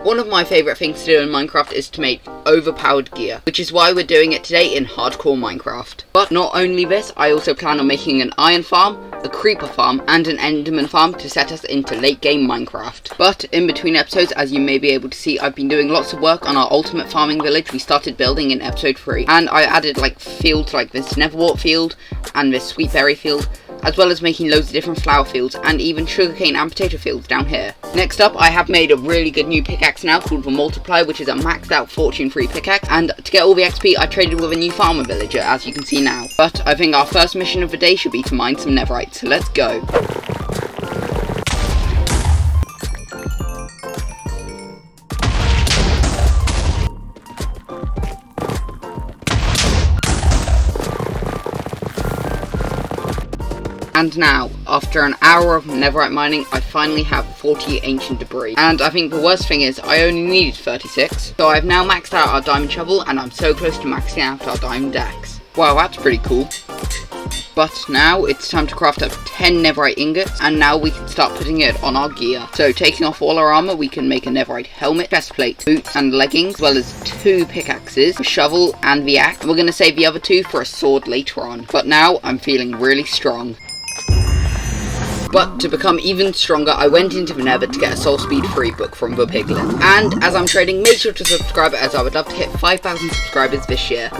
One of my favourite things to do in Minecraft is to make overpowered gear, which is why we're doing it today in hardcore Minecraft. But not only this, I also plan on making an iron farm, a creeper farm, and an enderman farm to set us into late game Minecraft. But in between episodes, as you may be able to see, I've been doing lots of work on our ultimate farming village we started building in episode 3. And I added like fields like this netherwort field and this sweetberry field, as well as making loads of different flower fields and even sugarcane and potato fields down here. Next up, I have made a really good new pickaxe now called the Multiply, which is a maxed out fortune free pickaxe, and to get all the XP I traded with a new farmer villager, as you can see now. But I think our first mission of the day should be to mine some netherite, so let's go. And now, after an hour of netherite mining, I finally have 40 ancient debris. And I think the worst thing is, I only needed 36. So I've now maxed out our diamond shovel, and I'm so close to maxing out our diamond axe. Wow, that's pretty cool. But now, it's time to craft up 10 netherite ingots, and now we can start putting it on our gear. So taking off all our armor, we can make a netherite helmet, chestplate, boots and leggings, as well as 2 pickaxes, a shovel and the axe. We're going to save the other 2 for a sword later on. But now, I'm feeling really strong. But to become even stronger, I went into the Nether to get a Soul Speed free book from the Piglin. And as I'm trading, make sure to subscribe, as I would love to hit 5,000 subscribers this year.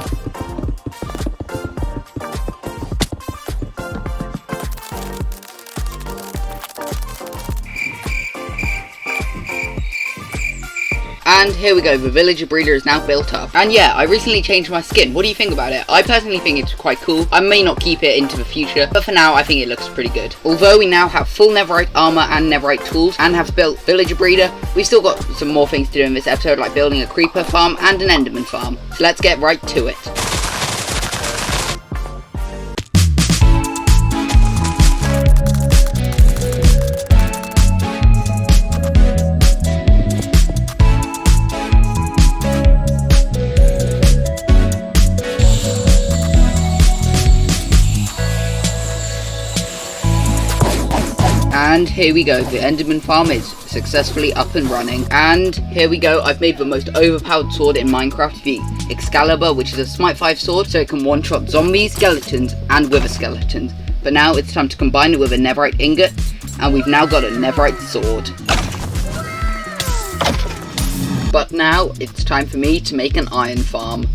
And here we go, the villager breeder is now built up. And yeah, I recently changed my skin. What do you think about it? I personally think it's quite cool. I may not keep it into the future, but for now I think it looks pretty good. Although we now have full netherite armor and netherite tools and have built villager breeder, we've still got some more things to do in this episode, like building a creeper farm and an enderman farm. So let's get right to it. And here we go, the enderman farm is successfully up and running. And here we go, I've made the most overpowered sword in Minecraft, the Excalibur, which is a Smite 5 sword, so it can one-shot zombies, skeletons, and wither skeletons. But now it's time to combine it with a netherite ingot, and we've now got a netherite sword. But now it's time for me to make an iron farm.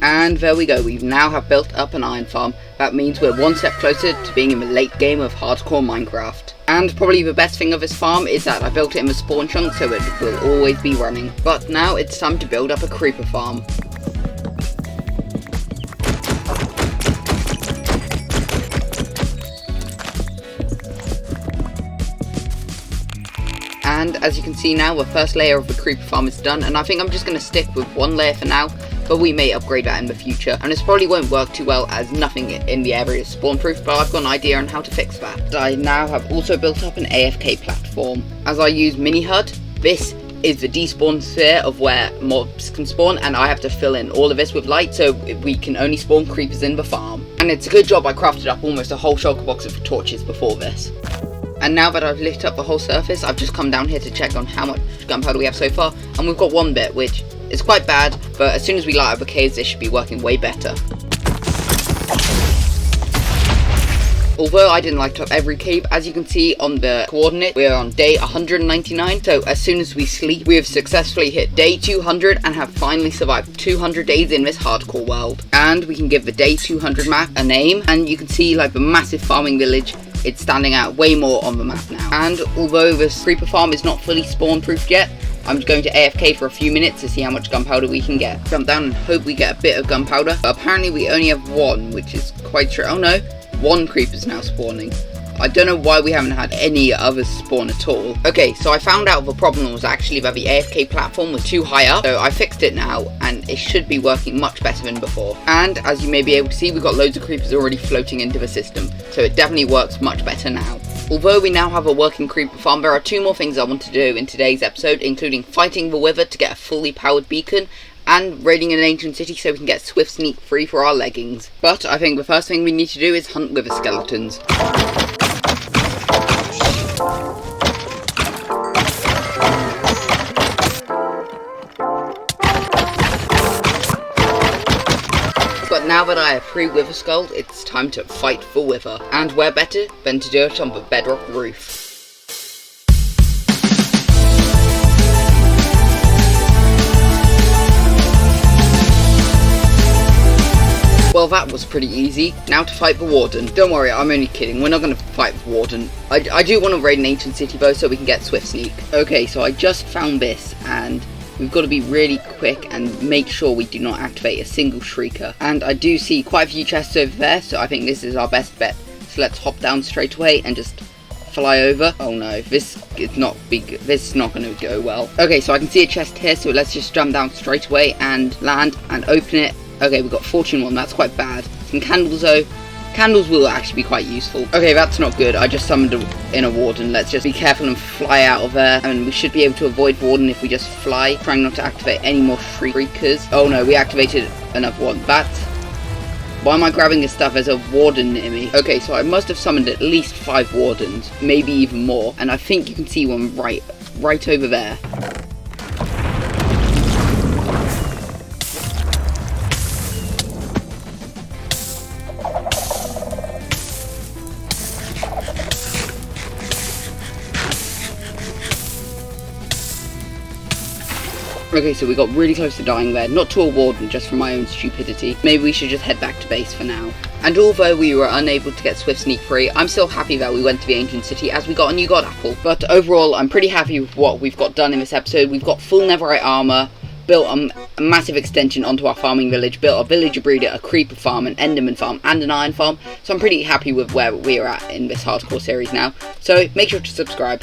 And there we go, we now have built up an iron farm. That means we're one step closer to being in the late game of hardcore Minecraft. And probably the best thing of this farm is that I built it in the spawn chunk, so it will always be running. But now it's time to build up a creeper farm. And as you can see now, the first layer of the creeper farm is done, and I think I'm just going to stick with one layer for now, but we may upgrade that in the future, and this probably won't work too well as nothing in the area is spawn proof, but I've got an idea on how to fix that. I now have also built up an AFK platform. As I use mini HUD, this is the despawn sphere of where mobs can spawn, and I have to fill in all of this with light so we can only spawn creepers in the farm. And it's a good job I crafted up almost a whole shulker box of torches before this. And now that I've lit up the whole surface, I've just come down here to check on how much gunpowder we have so far, and we've got 1 bit, which is quite bad, but as soon as we light up the caves, this should be working way better. Although I didn't light up every cave, as you can see on the coordinate, we are on day 199, so as soon as we sleep, we have successfully hit day 200 and have finally survived 200 days in this hardcore world. And we can give the day 200 map a name, and you can see like the massive farming village. It's standing out way more on the map now. And although this creeper farm is not fully spawn proofed yet, I'm going to AFK for a few minutes to see how much gunpowder we can get. Jump down and hope we get a bit of gunpowder. But apparently we only have 1, which is quite true. Oh no, 1 creeper's now spawning. I don't know why we haven't had any others spawn at all. Okay, so I found out the problem was actually that the AFK platform was too high up, so I fixed it now, and it should be working much better than before. And as you may be able to see, we've got loads of creepers already floating into the system, so it definitely works much better now. Although we now have a working creeper farm, there are 2 more things I want to do in today's episode, including fighting the Wither to get a fully powered beacon, and raiding an ancient city so we can get swift sneak free for our leggings. But I think the first thing we need to do is hunt Wither skeletons. But now that I have 3 Wither skulls, it's time to fight for Wither. And where better than to do it on the bedrock roof. Well, that was pretty easy. Now to fight the Warden. Don't worry, I'm only kidding. We're not going to fight the Warden. I do want to raid an ancient city though, so we can get swift sneak. Okay, so I just found this, and we've got to be really quick and make sure we do not activate a single shrieker. And I do see quite a few chests over there, so I think this is our best bet. So let's hop down straight away and just fly over. Oh no, this is not going to go well. Okay, so I can see a chest here, so let's just jump down straight away and land and open it. Okay, we've got Fortune 1, that's quite bad. Some candles though. Candles will actually be quite useful. Okay, that's not good. I just summoned in a Warden. Let's just be careful and fly out of there. And we should be able to avoid Warden if we just fly. Trying not to activate any more shriekers. Oh no, we activated another one. Why am I grabbing this stuff? There's a Warden near me. Okay, so I must have summoned at least 5 Wardens. Maybe even more. And I think you can see one right over there. Okay, so we got really close to dying there, not to a Warden, just from my own stupidity. Maybe we should just head back to base for now. And although we were unable to get swift sneak free, I'm still happy that we went to the ancient city as we got a new god apple. But overall, I'm pretty happy with what we've got done in this episode. We've got full netherite armor, built a massive extension onto our farming village, built a villager breeder, a creeper farm, an enderman farm, and an iron farm. So I'm pretty happy with where we're at in this hardcore series now. So make sure to subscribe.